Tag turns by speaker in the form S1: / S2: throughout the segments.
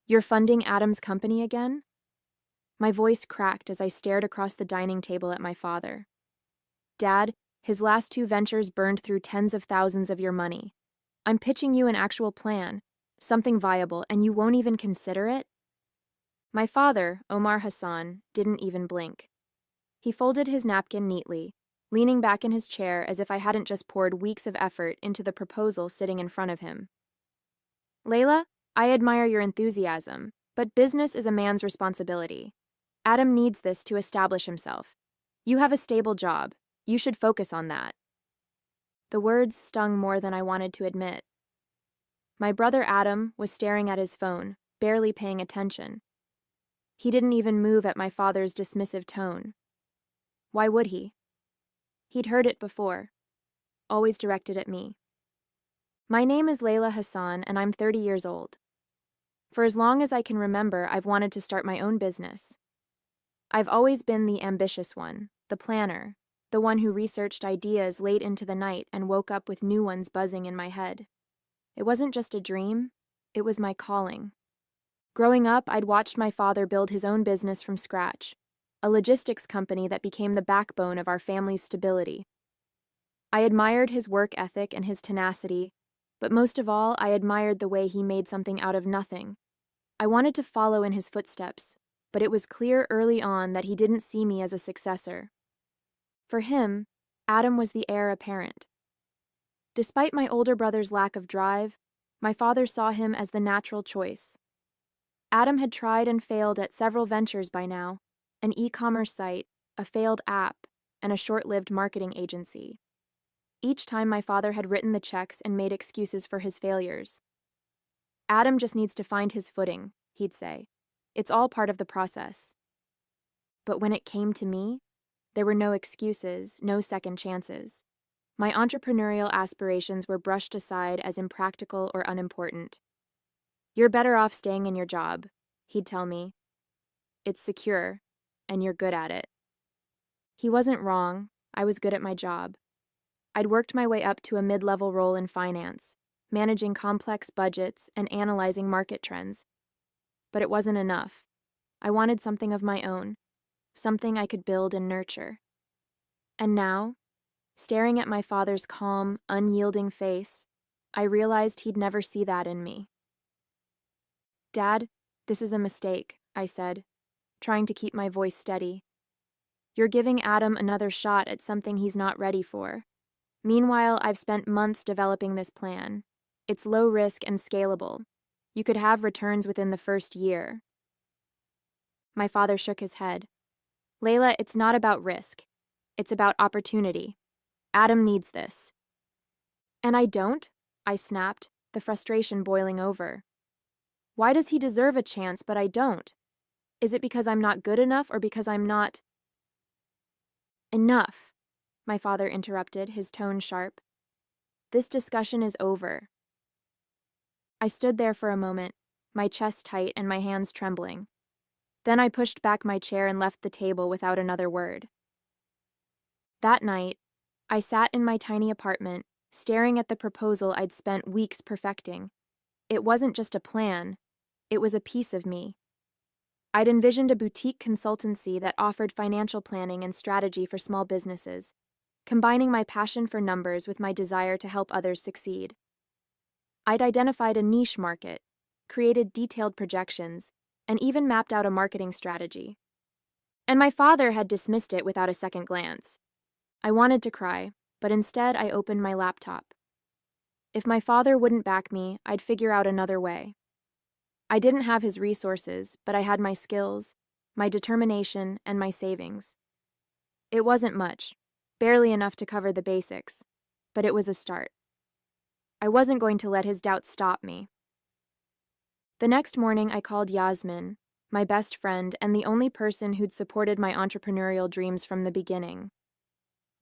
S1: You're funding Adam's company again? My voice cracked as I stared across the dining table at my father. Dad, his last two ventures burned through tens of thousands of your money. I'm pitching you an actual plan, something viable, and you won't even consider it? My father, Omar Hassan, didn't even blink. He folded his napkin neatly, leaning back in his chair as if I hadn't just poured weeks of effort into the proposal sitting in front of him. Layla, I admire your enthusiasm, but business is a man's responsibility. Adam needs this to establish himself. You have a stable job. You should focus on that. The words stung more than I wanted to admit. My brother Adam was staring at his phone, barely paying attention. He didn't even move at my father's dismissive tone. Why would he? He'd heard it before, always directed at me. My name is Layla Hassan, and I'm 30 years old. For as long as I can remember, I've wanted to start my own business. I've always been the ambitious one, the planner, the one who researched ideas late into the night and woke up with new ones buzzing in my head. It wasn't just a dream, it was my calling. Growing up, I'd watched my father build his own business from scratch, a logistics company that became the backbone of our family's stability. I admired his work ethic and his tenacity, but most of all, I admired the way he made something out of nothing. I wanted to follow in his footsteps, but it was clear early on that he didn't see me as a successor. For him, Adam was the heir apparent. Despite my older brother's lack of drive, my father saw him as the natural choice. Adam had tried and failed at several ventures by now, an e-commerce site, a failed app, and a short-lived marketing agency. Each time my father had written the checks and made excuses for his failures. Adam just needs to find his footing, he'd say. It's all part of the process. But when it came to me, there were no excuses, no second chances. My entrepreneurial aspirations were brushed aside as impractical or unimportant. You're better off staying in your job, he'd tell me. It's secure, and you're good at it. He wasn't wrong. I was good at my job. I'd worked my way up to a mid-level role in finance, managing complex budgets and analyzing market trends. But it wasn't enough. I wanted something of my own, something I could build and nurture. And now, staring at my father's calm, unyielding face, I realized he'd never see that in me. Dad, this is a mistake, I said, trying to keep my voice steady. You're giving Adam another shot at something he's not ready for. Meanwhile, I've spent months developing this plan. It's low risk and scalable. You could have returns within the first year. My father shook his head. Layla, it's not about risk. It's about opportunity. Adam needs this. And I don't? I snapped, the frustration boiling over. Why does he deserve a chance, but I don't? Is it because I'm not good enough or because I'm not... Enough, my father interrupted, his tone sharp. This discussion is over. I stood there for a moment, my chest tight and my hands trembling. Then I pushed back my chair and left the table without another word. That night, I sat in my tiny apartment, staring at the proposal I'd spent weeks perfecting. It wasn't just a plan, it was a piece of me. I'd envisioned a boutique consultancy that offered financial planning and strategy for small businesses, combining my passion for numbers with my desire to help others succeed. I'd identified a niche market, created detailed projections, and even mapped out a marketing strategy. And my father had dismissed it without a second glance. I wanted to cry, but instead I opened my laptop. If my father wouldn't back me, I'd figure out another way. I didn't have his resources, but I had my skills, my determination, and my savings. It wasn't much, barely enough to cover the basics, but it was a start. I wasn't going to let his doubts stop me. The next morning, I called Yasmin, my best friend and the only person who'd supported my entrepreneurial dreams from the beginning.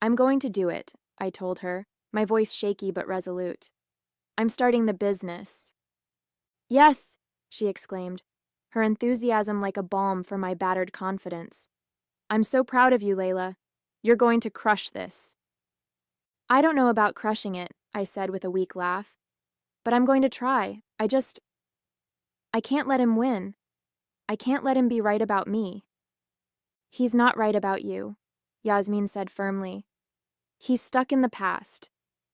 S1: I'm going to do it, I told her, my voice shaky but resolute. I'm starting the business. Yes, she exclaimed, her enthusiasm like a balm for my battered confidence. I'm so proud of you, Layla. You're going to crush this. I don't know about crushing it, I said with a weak laugh. But I'm going to try. I can't let him win. I can't let him be right about me. He's not right about you, Yasmin said firmly. He's stuck in the past.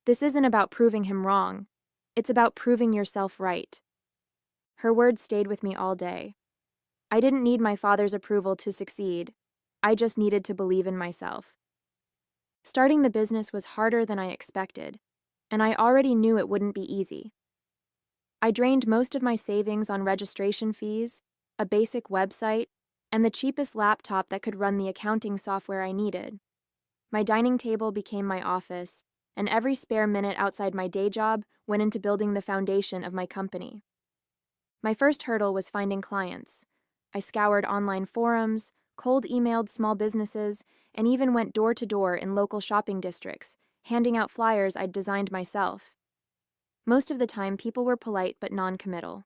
S1: This isn't about proving him wrong. It's about proving yourself right. Her words stayed with me all day. I didn't need my father's approval to succeed. I just needed to believe in myself. Starting the business was harder than I expected, and I already knew it wouldn't be easy. I drained most of my savings on registration fees, a basic website, and the cheapest laptop that could run the accounting software I needed. My dining table became my office, and every spare minute outside my day job went into building the foundation of my company. My first hurdle was finding clients. I scoured online forums, cold emailed small businesses, and even went door to door in local shopping districts, handing out flyers I'd designed myself. Most of the time, people were polite but non-committal.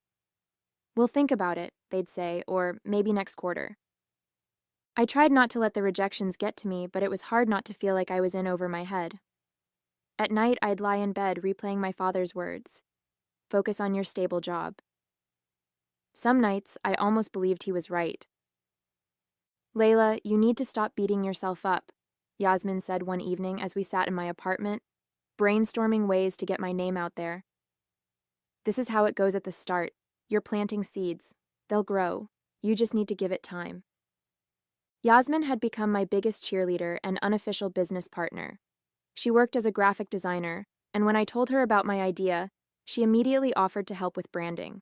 S1: "We'll think about it," they'd say, or "maybe next quarter." I tried not to let the rejections get to me, but it was hard not to feel like I was in over my head. At night, I'd lie in bed replaying my father's words. Focus on your stable job. Some nights, I almost believed he was right. "Layla, you need to stop beating yourself up," Yasmin said one evening as we sat in my apartment, brainstorming ways to get my name out there. "This is how it goes at the start. You're planting seeds. They'll grow. You just need to give it time." Yasmin had become my biggest cheerleader and unofficial business partner. She worked as a graphic designer, and when I told her about my idea, she immediately offered to help with branding.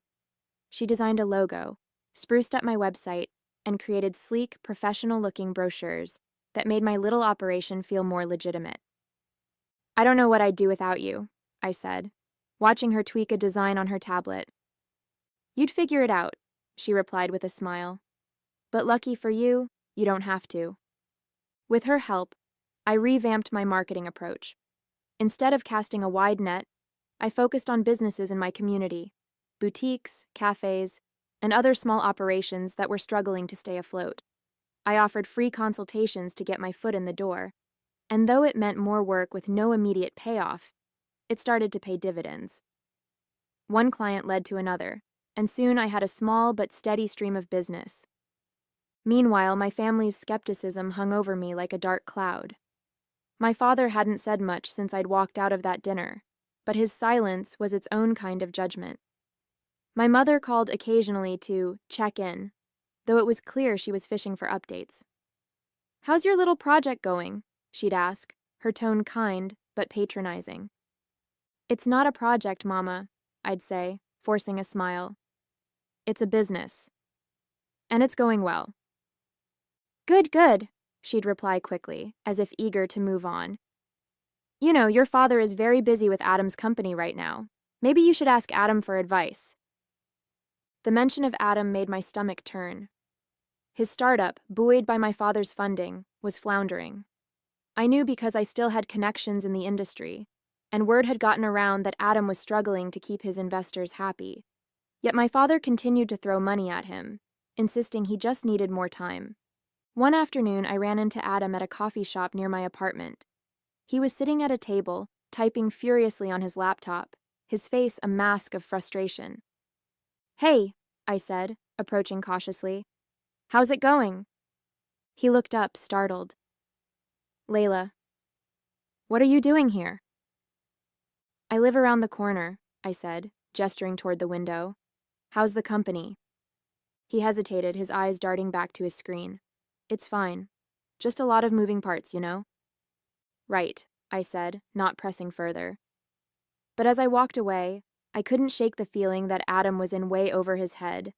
S1: She designed a logo, spruced up my website, and created sleek, professional-looking brochures that made my little operation feel more legitimate. "I don't know what I'd do without you," I said, watching her tweak a design on her tablet. "You'd figure it out," she replied with a smile. "But lucky for you, you don't have to." With her help, I revamped my marketing approach. Instead of casting a wide net, I focused on businesses in my community, boutiques, cafes, and other small operations that were struggling to stay afloat. I offered free consultations to get my foot in the door, and though it meant more work with no immediate payoff, it started to pay dividends. One client led to another, and soon I had a small but steady stream of business. Meanwhile, my family's skepticism hung over me like a dark cloud. My father hadn't said much since I'd walked out of that dinner, but his silence was its own kind of judgment. My mother called occasionally to check in, though it was clear she was fishing for updates. "How's your little project going?" she'd ask, her tone kind but patronizing. "It's not a project, Mama," I'd say, forcing a smile. "It's a business. And it's going well." "Good, good," she'd reply quickly, as if eager to move on. "You know, your father is very busy with Adam's company right now. Maybe you should ask Adam for advice." The mention of Adam made my stomach turn. His startup, buoyed by my father's funding, was floundering. I knew because I still had connections in the industry, and word had gotten around that Adam was struggling to keep his investors happy. Yet my father continued to throw money at him, insisting he just needed more time. One afternoon, I ran into Adam at a coffee shop near my apartment. He was sitting at a table, typing furiously on his laptop, his face a mask of frustration. "Hey," I said, approaching cautiously. "How's it going?" He looked up, startled. "Layla, what are you doing here?" "I live around the corner," I said, gesturing toward the window. "How's the company?" He hesitated, his eyes darting back to his screen. "It's fine. Just a lot of moving parts, you know?" "Right," I said, not pressing further. But as I walked away, I couldn't shake the feeling that Adam was in way over his head.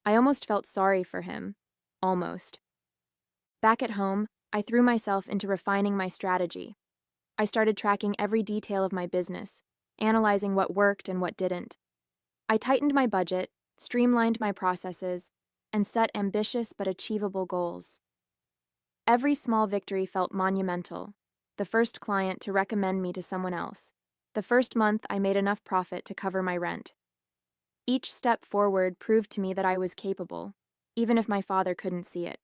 S1: I almost felt sorry for him. Almost. Back at home, I threw myself into refining my strategy. I started tracking every detail of my business, analyzing what worked and what didn't. I tightened my budget, streamlined my processes, and set ambitious but achievable goals. Every small victory felt monumental. The first client to recommend me to someone else. The first month I made enough profit to cover my rent. Each step forward proved to me that I was capable, even if my father couldn't see it.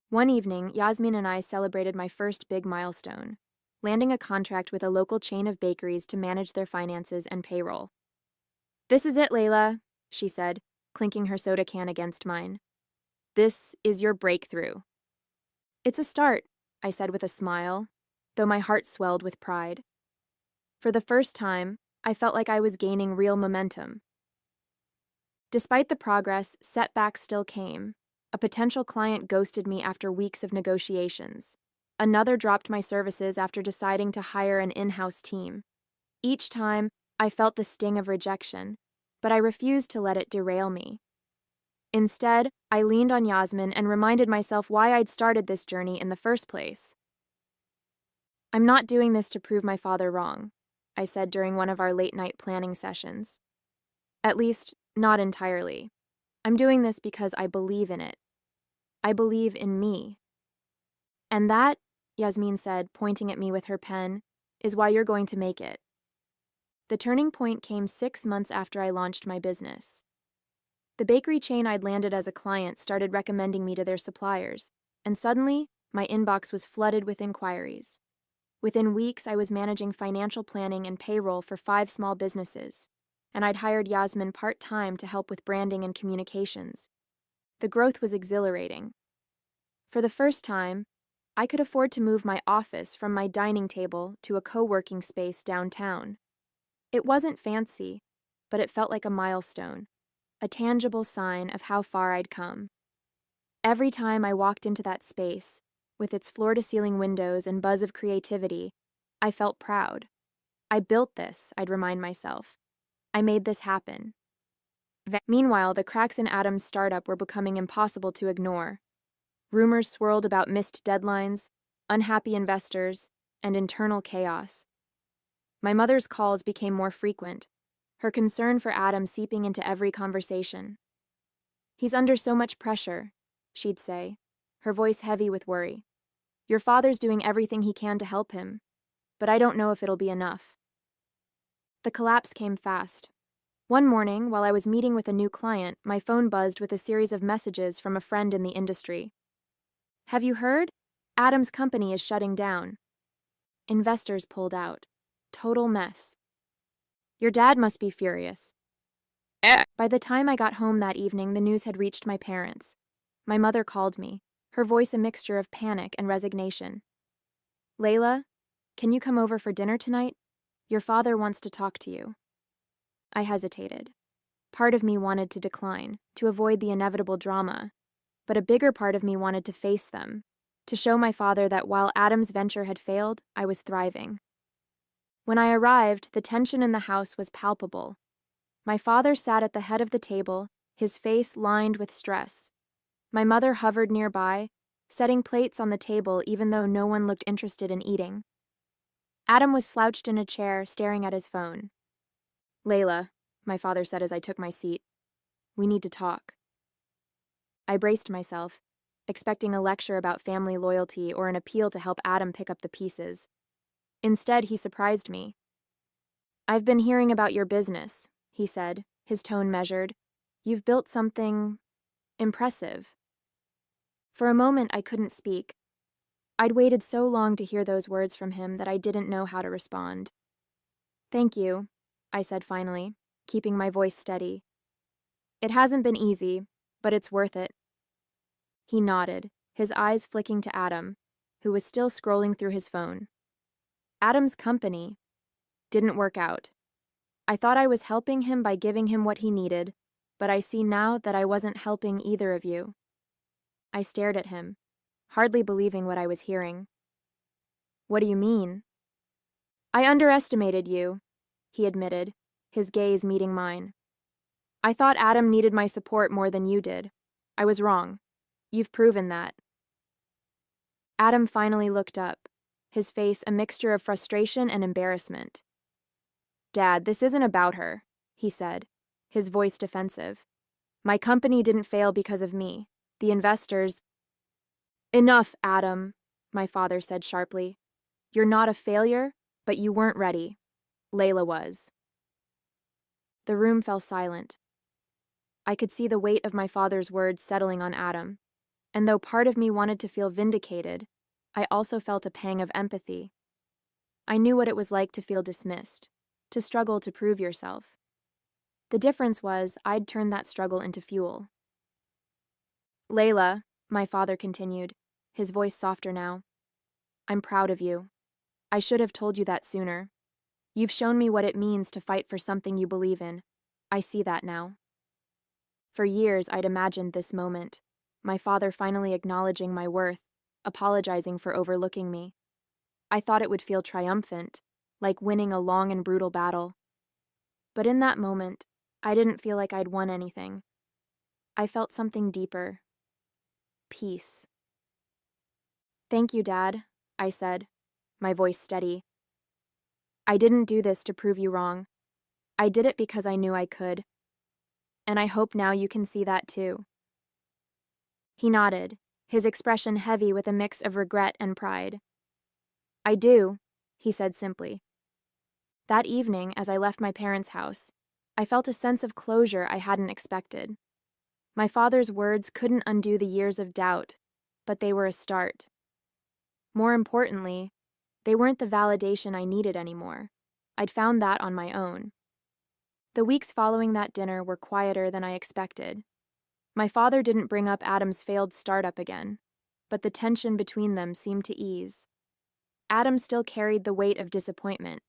S1: One evening, Yasmin and I celebrated my first big milestone, landing a contract with a local chain of bakeries to manage their finances and payroll. "This is it, Layla," she said. clinking her soda can against mine. "This is your breakthrough." "It's a start," I said with a smile, though my heart swelled with pride. For the first time, I felt like I was gaining real momentum. Despite the progress, setbacks still came. A potential client ghosted me after weeks of negotiations. Another dropped my services after deciding to hire an in-house team. Each time, I felt the sting of rejection, but I refused to let it derail me. Instead, I leaned on Yasmin and reminded myself why I'd started this journey in the first place. "I'm not doing this to prove my father wrong," I said during one of our late-night planning sessions. "At least, not entirely. I'm doing this because I believe in it. I believe in me. And that," Yasmin said, pointing at me with her pen, "is why you're going to make it." The turning point came 6 months after I launched my business. The bakery chain I'd landed as a client started recommending me to their suppliers, and suddenly, my inbox was flooded with inquiries. Within weeks, I was managing financial planning and payroll for 5 small businesses, and I'd hired Yasmin part-time to help with branding and communications. The growth was exhilarating. For the first time, I could afford to move my office from my dining table to a co-working space downtown. It wasn't fancy, but it felt like a milestone, a tangible sign of how far I'd come. Every time I walked into that space, with its floor-to-ceiling windows and buzz of creativity, I felt proud. I built this, I'd remind myself. I made this happen. Meanwhile, the cracks in Adam's startup were becoming impossible to ignore. Rumors swirled about missed deadlines, unhappy investors, and internal chaos. My mother's calls became more frequent, her concern for Adam seeping into every conversation. "He's under so much pressure," she'd say, her voice heavy with worry. "Your father's doing everything he can to help him, but I don't know if it'll be enough." The collapse came fast. One morning, while I was meeting with a new client, my phone buzzed with a series of messages from a friend in the industry. "Have you heard? Adam's company is shutting down. Investors pulled out. Total mess. Your dad must be furious." By the time I got home that evening, the news had reached my parents. My mother called me, her voice a mixture of panic and resignation. "Layla, can you come over for dinner tonight? Your father wants to talk to you." I hesitated. Part of me wanted to decline, to avoid the inevitable drama, but a bigger part of me wanted to face them, to show my father that while Adam's venture had failed, I was thriving. When I arrived, the tension in the house was palpable. My father sat at the head of the table, his face lined with stress. My mother hovered nearby, setting plates on the table even though no one looked interested in eating. Adam was slouched in a chair, staring at his phone. "Layla," my father said as I took my seat, "we need to talk." I braced myself, expecting a lecture about family loyalty or an appeal to help Adam pick up the pieces. Instead, he surprised me. "I've been hearing about your business," he said, his tone measured. "You've built something impressive." For a moment, I couldn't speak. I'd waited so long to hear those words from him that I didn't know how to respond. "Thank you," I said finally, keeping my voice steady. "It hasn't been easy, but it's worth it." He nodded, his eyes flicking to Adam, who was still scrolling through his phone. Adam's company didn't work out. I thought I was helping him by giving him what he needed, but I see now that I wasn't helping either of you. I stared at him, hardly believing what I was hearing. "What do you mean?" "I underestimated you," he admitted, his gaze meeting mine. "I thought Adam needed my support more than you did. I was wrong. You've proven that." Adam finally looked up, his face a mixture of frustration and embarrassment. "Dad, this isn't about her," he said, his voice defensive. "My company didn't fail because of me. The investors—" "Enough, Adam," my father said sharply. "You're not a failure, but you weren't ready. Layla was." The room fell silent. I could see the weight of my father's words settling on Adam, and though part of me wanted to feel vindicated, I also felt a pang of empathy. I knew what it was like to feel dismissed, to struggle to prove yourself. The difference was I'd turned that struggle into fuel. Layla, my father continued, his voice softer now, I'm proud of you. I should have told you that sooner. You've shown me what it means to fight for something you believe in. I see that now. For years, I'd imagined this moment, my father finally acknowledging my worth, apologizing for overlooking me. I thought it would feel triumphant, like winning a long and brutal battle. But in that moment, I didn't feel like I'd won anything. I felt something deeper. Peace. Thank you, Dad, I said, my voice steady. I didn't do this to prove you wrong. I did it because I knew I could. And I hope now you can see that too. He nodded, his expression heavy with a mix of regret and pride. I do, he said simply. That evening, as I left my parents' house, I felt a sense of closure I hadn't expected. My father's words couldn't undo the years of doubt, but they were a start. More importantly, they weren't the validation I needed anymore. I'd found that on my own. The weeks following that dinner were quieter than I expected. My father didn't bring up Adam's failed startup again, but the tension between them seemed to ease. Adam still carried the weight of disappointment,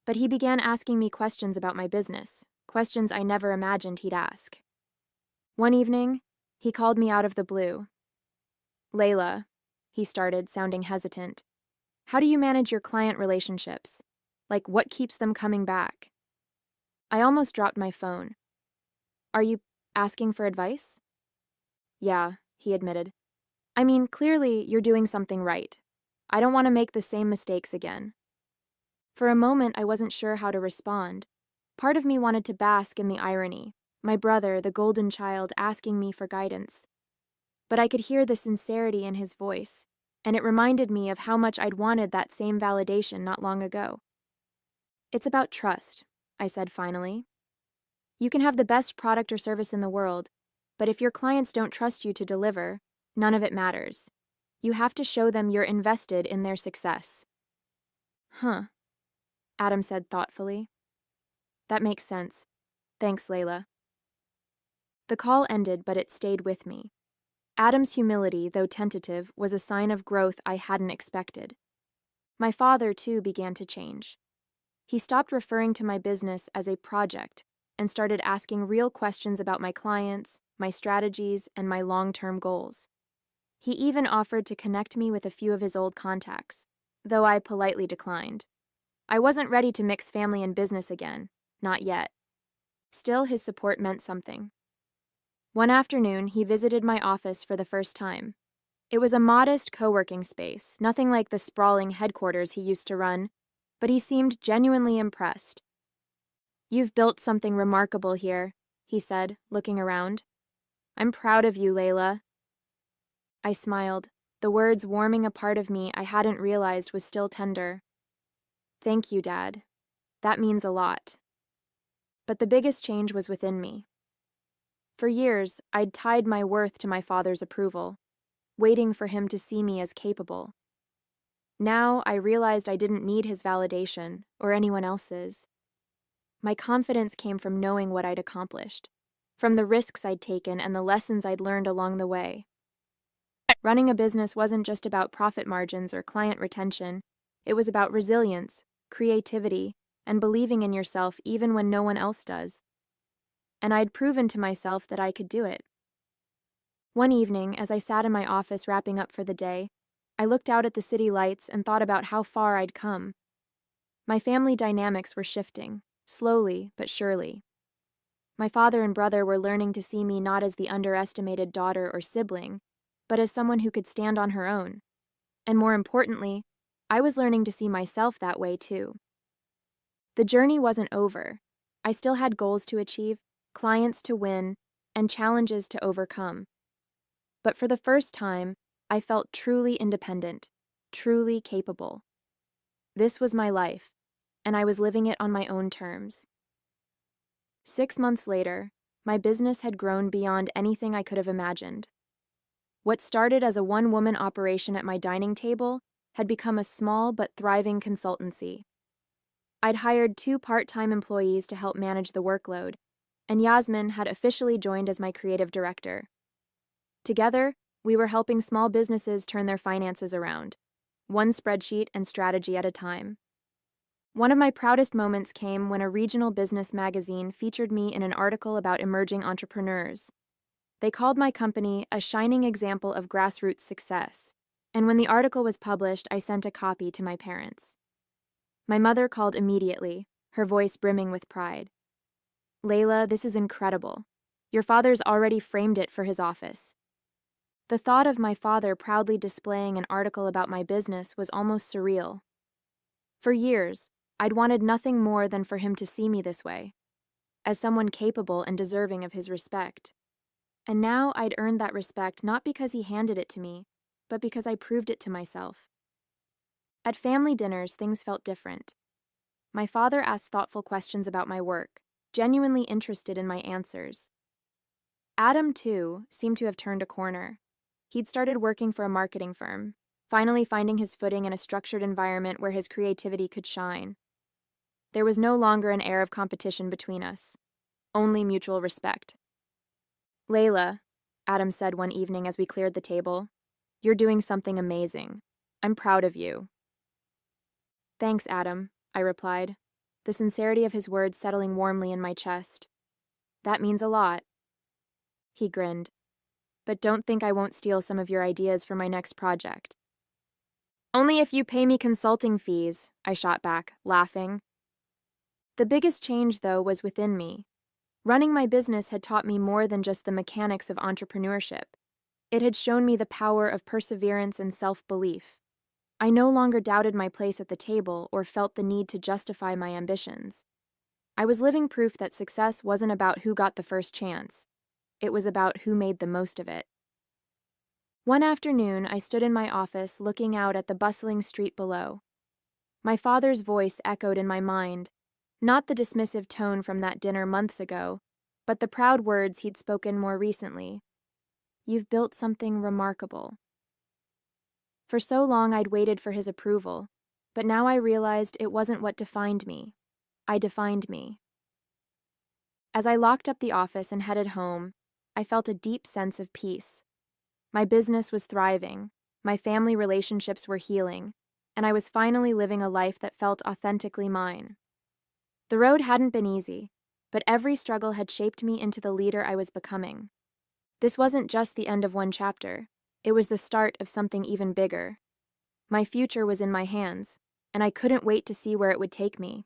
S1: but he began asking me questions about my business, questions I never imagined he'd ask. One evening, he called me out of the blue. Layla, he started, sounding hesitant. How do you manage your client relationships? Like, what keeps them coming back? I almost dropped my phone. Are you asking for advice? Yeah, he admitted. I mean, clearly you're doing something right. I don't want to make the same mistakes again. For a moment, I wasn't sure how to respond. Part of me wanted to bask in the irony, my brother, the golden child, asking me for guidance. But I could hear the sincerity in his voice, and it reminded me of how much I'd wanted that same validation not long ago. It's about trust, I said finally. You can have the best product or service in the world, but if your clients don't trust you to deliver, none of it matters. You have to show them you're invested in their success. Huh, Adam said thoughtfully. That makes sense. Thanks, Layla. The call ended, but it stayed with me. Adam's humility, though tentative, was a sign of growth I hadn't expected. My father, too, began to change. He stopped referring to my business as a project and started asking real questions about my clients, my strategies, and my long-term goals. He even offered to connect me with a few of his old contacts, though I politely declined. I wasn't ready to mix family and business again, not yet. Still, his support meant something. One afternoon, he visited my office for the first time. It was a modest co-working space, nothing like the sprawling headquarters he used to run, but he seemed genuinely impressed. You've built something remarkable here, he said, looking around. I'm proud of you, Layla. I smiled, the words warming a part of me I hadn't realized was still tender. Thank you, Dad. That means a lot. But the biggest change was within me. For years, I'd tied my worth to my father's approval, waiting for him to see me as capable. Now I realized I didn't need his validation or anyone else's. My confidence came from knowing what I'd accomplished, from the risks I'd taken and the lessons I'd learned along the way. Running a business wasn't just about profit margins or client retention. It was about resilience, creativity, and believing in yourself even when no one else does. And I'd proven to myself that I could do it. One evening, as I sat in my office wrapping up for the day, I looked out at the city lights and thought about how far I'd come. My family dynamics were shifting, slowly but surely. My father and brother were learning to see me not as the underestimated daughter or sibling, but as someone who could stand on her own. And more importantly, I was learning to see myself that way too. The journey wasn't over. I still had goals to achieve, clients to win, and challenges to overcome. But for the first time, I felt truly independent, truly capable. This was my life, and I was living it on my own terms. 6 months later, my business had grown beyond anything I could have imagined. What started as a one-woman operation at my dining table had become a small but thriving consultancy. I'd hired 2 part-time employees to help manage the workload, and Yasmin had officially joined as my creative director. Together, we were helping small businesses turn their finances around, one spreadsheet and strategy at a time. One of my proudest moments came when a regional business magazine featured me in an article about emerging entrepreneurs. They called my company a shining example of grassroots success, and when the article was published, I sent a copy to my parents. My mother called immediately, her voice brimming with pride. "Layla, this is incredible. Your father's already framed it for his office." The thought of my father proudly displaying an article about my business was almost surreal. For years, I'd wanted nothing more than for him to see me this way, as someone capable and deserving of his respect. And now I'd earned that respect not because he handed it to me, but because I proved it to myself. At family dinners, things felt different. My father asked thoughtful questions about my work, genuinely interested in my answers. Adam, too, seemed to have turned a corner. He'd started working for a marketing firm, finally finding his footing in a structured environment where his creativity could shine. There was no longer an air of competition between us, only mutual respect. "Layla," Adam said one evening as we cleared the table, "you're doing something amazing. I'm proud of you." "Thanks, Adam," I replied, the sincerity of his words settling warmly in my chest. "That means a lot." He grinned. "But don't think I won't steal some of your ideas for my next project." "Only if you pay me consulting fees," I shot back, laughing. The biggest change, though, was within me. Running my business had taught me more than just the mechanics of entrepreneurship. It had shown me the power of perseverance and self-belief. I no longer doubted my place at the table or felt the need to justify my ambitions. I was living proof that success wasn't about who got the first chance. It was about who made the most of it. One afternoon, I stood in my office looking out at the bustling street below. My father's voice echoed in my mind, not the dismissive tone from that dinner months ago, but the proud words he'd spoken more recently. "You've built something remarkable." For so long I'd waited for his approval, but now I realized it wasn't what defined me. I defined me. As I locked up the office and headed home, I felt a deep sense of peace. My business was thriving, my family relationships were healing, and I was finally living a life that felt authentically mine. The road hadn't been easy, but every struggle had shaped me into the leader I was becoming. This wasn't just the end of one chapter, it was the start of something even bigger. My future was in my hands, and I couldn't wait to see where it would take me.